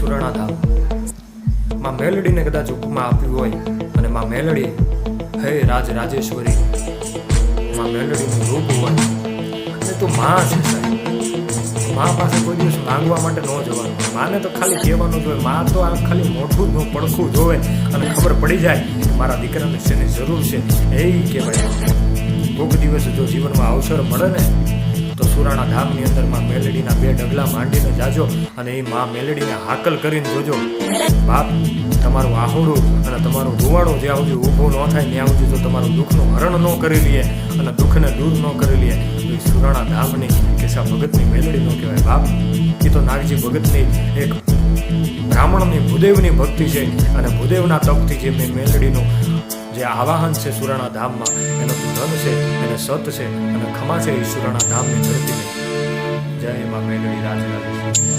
સુરાણા ધામ. માં મેલડીને કદાચ ઉપમા આપ્યું હોય અને માં મેલડી હે રાજ રાજેશ્વરી, માં મેલડીનું રૂપ હોય અને તો માં છે સાહેબ. માં પાસે કોઈ દિવસ માંગવા માટે ન જવાનું. માને તો ખાલી કહેવાનું જ હોય. માં તો આ ખાલી મોઢું જ પડખું જોવે અને ખબર પડી જાય કે મારા દીકરાને શેની જરૂર છે એ કહેવાય. કોઈક દિવસ જો જીવનમાં અવસર મળે ને તો સુરાણા ધામની અંદર માં મેલડીના 2 ડગલા માંડીને જાજો અને એ માં મેલડીને હાકલ કરીને જોજો. બાપ, તમારું આહોડું અને તમારું રૂવાડું જ્યાં સુધી ઊભું ન થાય ત્યાં સુધી જો તમારું દુઃખનું હરણ ન કરી લઈએ અને દુઃખને દૂર ન કરી લઈએ તો એ સુરાણા ધામની કેશા ભગતની મેલડી ન કહેવાય. બાપ, એ તો નાગજી ભગતની એક બ્રાહ્મણની ભૂદેવની ભક્તિ છે અને ભૂદેવના તપથી જે મેલડીનું જે આવાહન છે સુરાણા ધામમાં, એનો ધન છે, એને સત છે અને ખમા છે એ સુરાણા ધામની ધરતીને. જય માં મેલડી રાજ રાજેશ્વરી.